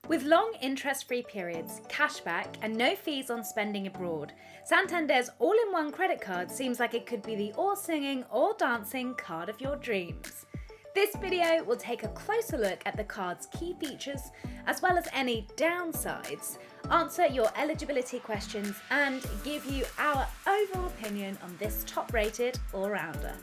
With long interest-free periods, cashback, and no fees on spending abroad, Santander's all-in-one credit card seems like it could be the all-singing, all-dancing card of your dreams. This video will take a closer look at the card's key features, as well as any downsides, answer your eligibility questions, and give you our overall opinion on this top-rated all-rounder.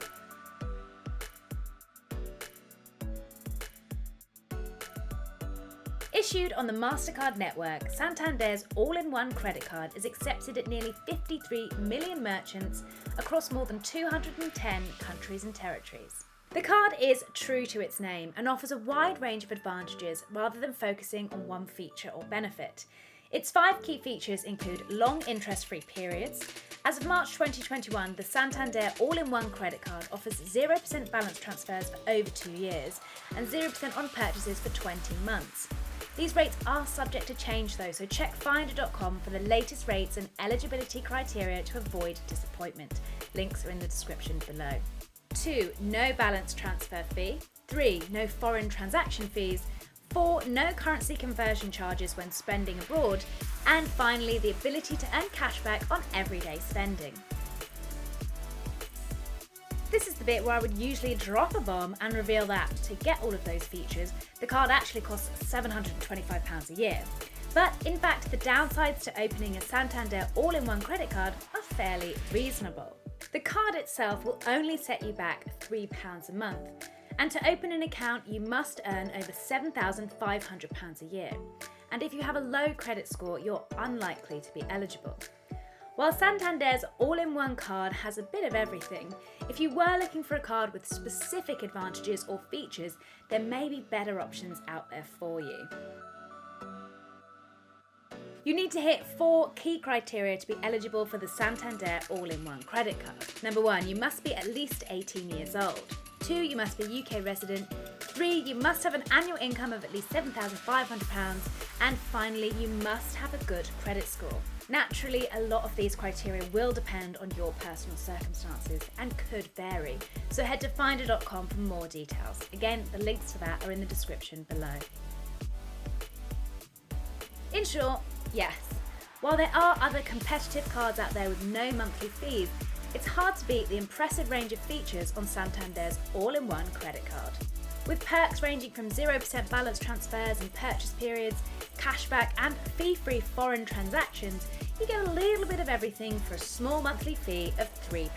Issued on the MasterCard network, Santander's all-in-one credit card is accepted at nearly 53 million merchants across more than 210 countries and territories. The card is true to its name and offers a wide range of advantages rather than focusing on one feature or benefit. Its 5 key features include long interest-free periods. As of March 2021, the Santander all-in-one credit card offers 0% balance transfers for over 2 years and 0% on purchases for 20 months. These rates are subject to change though, so check finder.com for the latest rates and eligibility criteria to avoid disappointment. Links are in the description below. 2. No balance transfer fee. 3. No foreign transaction fees. 4. No currency conversion charges when spending abroad. And finally, the ability to earn cashback on everyday spending. This is the bit where I would usually drop a bomb and reveal that, to get all of those features, the card actually costs £725 a year. But in fact, the downsides to opening a Santander all-in-one credit card are fairly reasonable. The card itself will only set you back £3 a month, and to open an account you must earn over £7,500 a year. And if you have a low credit score, you're unlikely to be eligible. While Santander's all-in-one card has a bit of everything, if you were looking for a card with specific advantages or features, there may be better options out there for you. You need to hit 4 key criteria to be eligible for the Santander all-in-one credit card. Number 1, you must be at least 18 years old. 2, you must be a UK resident. 3, you must have an annual income of at least £7,500. And finally, you must have a good credit score. Naturally, a lot of these criteria will depend on your personal circumstances and could vary, so head to finder.com for more details. Again, the links to that are in the description below. In short, yes, while there are other competitive cards out there with no monthly fees, it's hard to beat the impressive range of features on Santander's all-in-one credit card. With perks ranging from 0% balance transfers and purchase periods, cashback and fee-free foreign transactions, you get a little bit of everything for a small monthly fee of £3.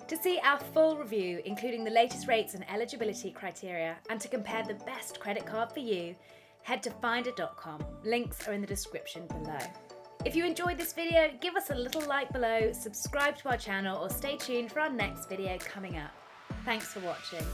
To see our full review, including the latest rates and eligibility criteria, and to compare the best credit card for you, head to finder.com. Links are in the description below. If you enjoyed this video, give us a little like below, subscribe to our channel, or stay tuned for our next video coming up. Thanks for watching.